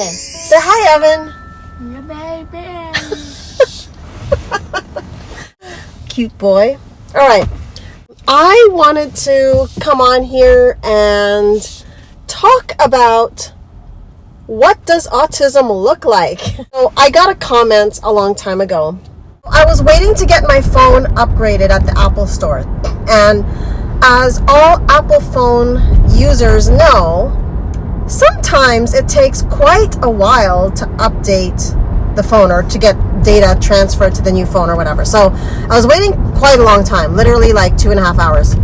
Okay. Say hi, Evan. Cute boy. All right. I wanted to come on here and talk about what does autism look like. So I got a comment a long time ago. I was waiting to get my phone upgraded at the Apple store. And as all Apple phone users know, sometimes it takes quite a while to update the phone or to get data transferred to the new phone or whatever. So I was waiting quite a long time, literally like 2.5 hours.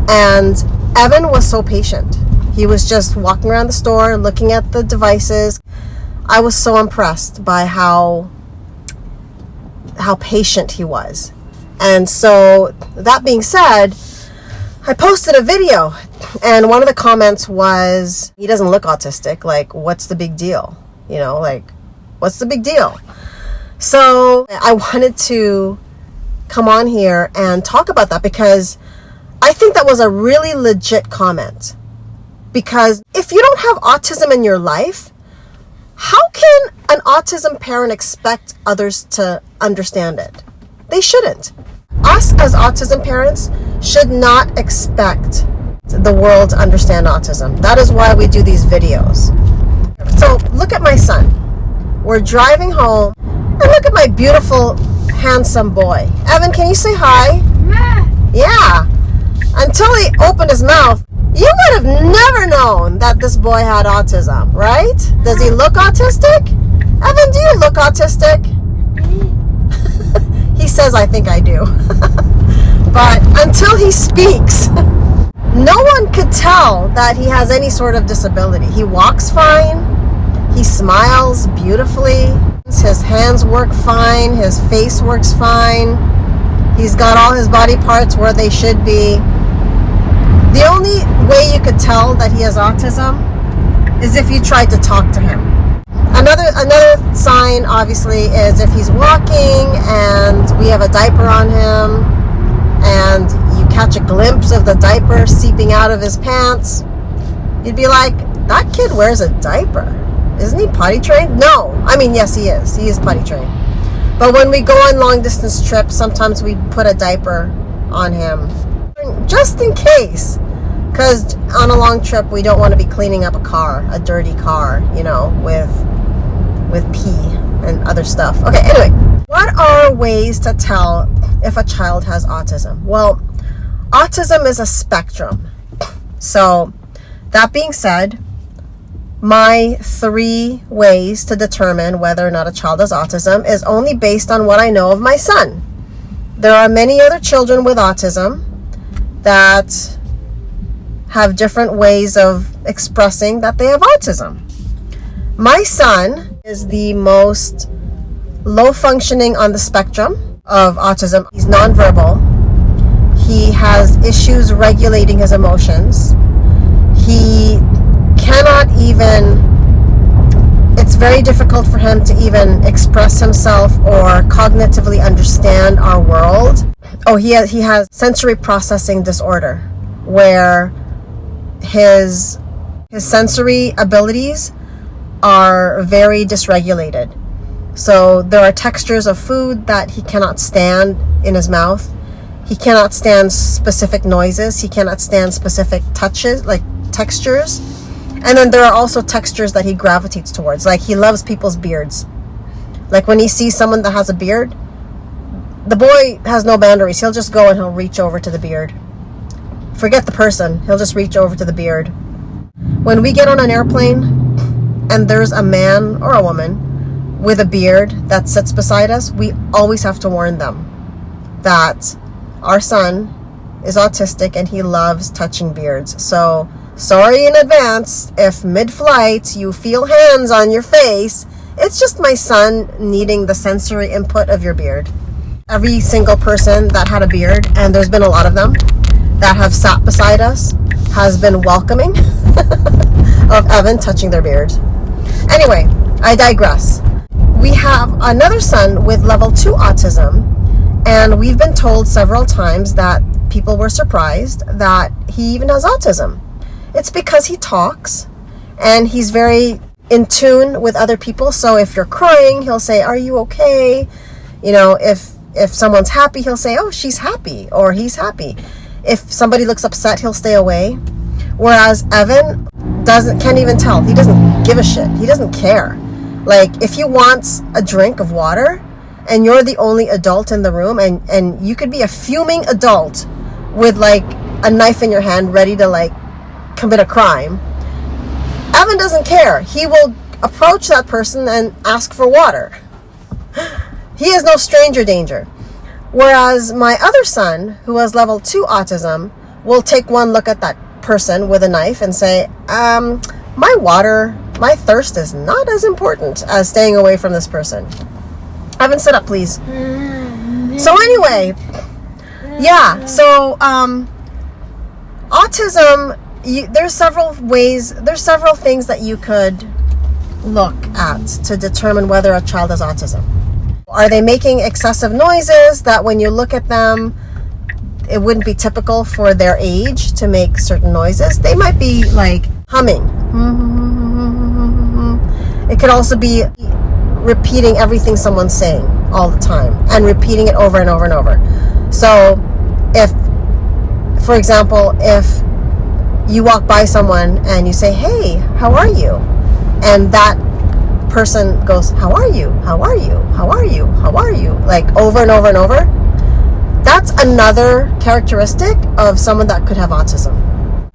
And Evan was so patient. He was just walking around the store, looking at the devices. I was so impressed by how patient he was. And so that being said, I posted a video and one of the comments was, he doesn't look autistic. Like, what's the big deal? You know, like, what's the big deal? So I wanted to come on here and talk about that because I think that was a really legit comment. Because if you don't have autism in your life, how can an autism parent expect others to understand it? They shouldn't. Us as autism parents should not expect the world to understand autism. That is why we do these videos. So look at my son. We're driving home and look at my beautiful, handsome boy. Evan, can you say hi? Yeah. Until he opened his mouth, you would have never known that this boy had autism, right? Does he look autistic? Evan, do you look autistic? He says, I think I do. But until he speaks, no one could tell that he has any sort of disability. He walks fine. He smiles beautifully. His hands work fine. His face works fine. He's got all his body parts where they should be. The only way you could tell that he has autism is if you tried to talk to him. Another sign, obviously, is if he's walking and we have a diaper on him and you catch a glimpse of the diaper seeping out of his pants, you'd be like, that kid wears a diaper. Isn't he potty trained? No. I mean, yes, he is. He is potty trained. But when we go on long distance trips, sometimes we put a diaper on him just in case. Because on a long trip, we don't want to be cleaning up a dirty car, you know, with pee and other stuff. Okay, anyway, what are ways to tell if a child has autism? Well, autism is a spectrum. So, that being said, my 3 ways to determine whether or not a child has autism is only based on what I know of my son. There are many other children with autism that have different ways of expressing that they have autism. My son is the most low functioning on the spectrum of autism. He's nonverbal. He has issues regulating his emotions. He cannot even, it's very difficult for him to even express himself or cognitively understand our world. Oh, he has sensory processing disorder where his sensory abilities are very dysregulated. So there are textures of food that he cannot stand in his mouth. He cannot stand specific noises. He cannot stand specific touches, like textures. And then there are also textures that he gravitates towards. Like he loves people's beards. Like when he sees someone that has a beard, the boy has no boundaries. He'll just go and he'll reach over to the beard. Forget the person. He'll just reach over to the beard. When we get on an airplane and there's a man or a woman with a beard that sits beside us, we always have to warn them that our son is autistic and he loves touching beards. So sorry in advance if mid-flight you feel hands on your face. It's just my son needing the sensory input of your beard. Every single person that had a beard, and there's been a lot of them that have sat beside us, has been welcoming of Evan touching their beard. Anyway, I digress. We have another son with level 2 autism, and we've been told several times that people were surprised that he even has autism. It's because he talks and he's very in tune with other people. So if you're crying, he'll say, "Are you okay?" You know, if someone's happy, he'll say, "Oh, she's happy," or "He's happy." If somebody looks upset, he'll stay away. Whereas Evan can't even tell. He doesn't give a shit. He doesn't care. Like, if he wants a drink of water and you're the only adult in the room, and you could be a fuming adult with like a knife in your hand ready to like commit a crime, Evan doesn't care. He will approach that person and ask for water. He is no stranger danger. Whereas my other son, who has level 2 autism, will take one look at that person with a knife and say, my thirst is not as important as staying away from this person. Evan, sit up, please. So anyway, yeah, so autism, there's several things that you could look at to determine whether a child has autism. Are they making excessive noises that when you look at them, it wouldn't be typical for their age to make certain noises? They might be like humming. It could also be repeating everything someone's saying all the time and repeating it over and over and over. So if, for example, if you walk by someone and you say, "Hey, how are you?" and that person goes, "How are you? How are you? How are you? How are you?" like over and over and over, that's another characteristic of someone that could have autism.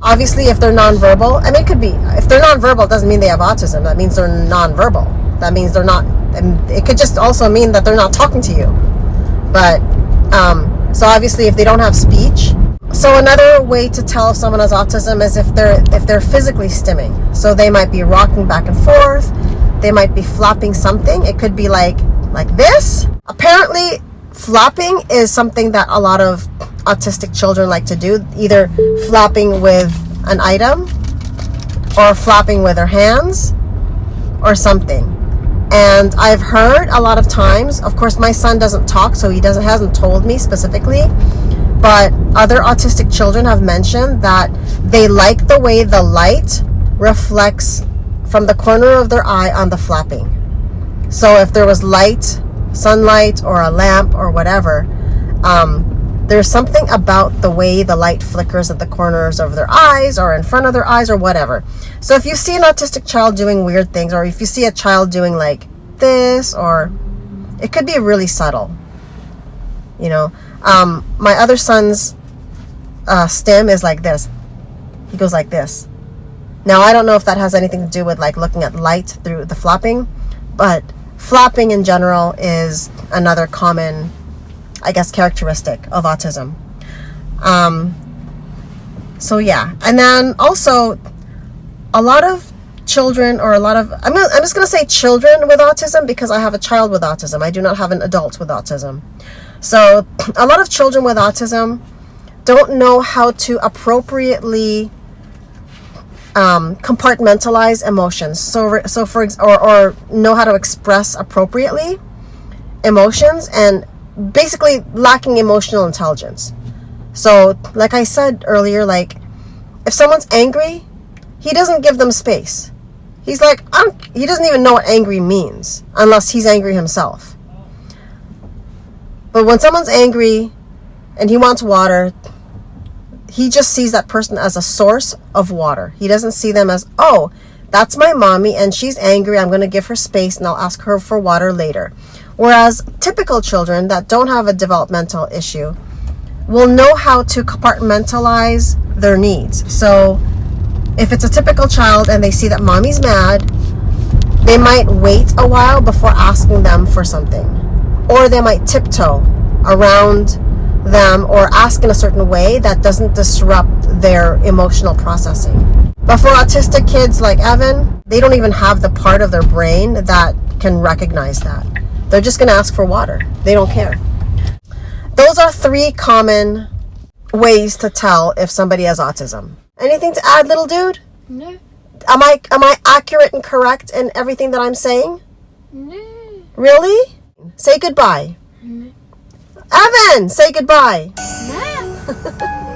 Obviously, if they're nonverbal, I mean, it could be, if they're nonverbal, it doesn't mean they have autism. That means they're nonverbal. That means they're not, and it could just also mean that they're not talking to you. But, so obviously if they don't have speech. So another way to tell if someone has autism is if they're physically stimming. So they might be rocking back and forth. They might be flopping something. It could be like this. Apparently, flopping is something that a lot of autistic children like to do, either flopping with an item or flopping with their hands or something. And I've heard a lot of times, of course my son doesn't talk, so he hasn't told me specifically, but other autistic children have mentioned that they like the way the light reflects from the corner of their eye on the flapping. So if there was light, sunlight, or a lamp or whatever, there's something about the way the light flickers at the corners of their eyes or in front of their eyes or whatever. So if you see an autistic child doing weird things, or if you see a child doing like this, or it could be really subtle, you know. My other son's stem is like this. He goes like this. Now, I don't know if that has anything to do with like looking at light through the flopping, but flopping in general is another common, I guess, characteristic of autism. So yeah, and then also a lot of children, or I'm just going to say children with autism, because I have a child with autism. I do not have an adult with autism. So a lot of children with autism don't know how to appropriately compartmentalize emotions. So for or know how to express appropriately emotions, and basically lacking emotional intelligence. So like I said earlier, like if someone's angry, he doesn't give them space. He's like, he doesn't even know what angry means unless he's angry himself. But when someone's angry and he wants water, he just sees that person as a source of water. He doesn't see them as, "Oh, that's my mommy and she's angry. I'm going to give her space and I'll ask her for water later." Whereas typical children that don't have a developmental issue will know how to compartmentalize their needs. So if it's a typical child and they see that mommy's mad, they might wait a while before asking them for something. Or they might tiptoe around them or ask in a certain way that doesn't disrupt their emotional processing. But for autistic kids like Evan, they don't even have the part of their brain that can recognize that. They're just going to ask for water. They don't care. Those are 3 common ways to tell if somebody has autism. Anything to add, little dude? No. Am I accurate and correct in everything that I'm saying? No. Really? Say goodbye. No. Evan, say goodbye. No.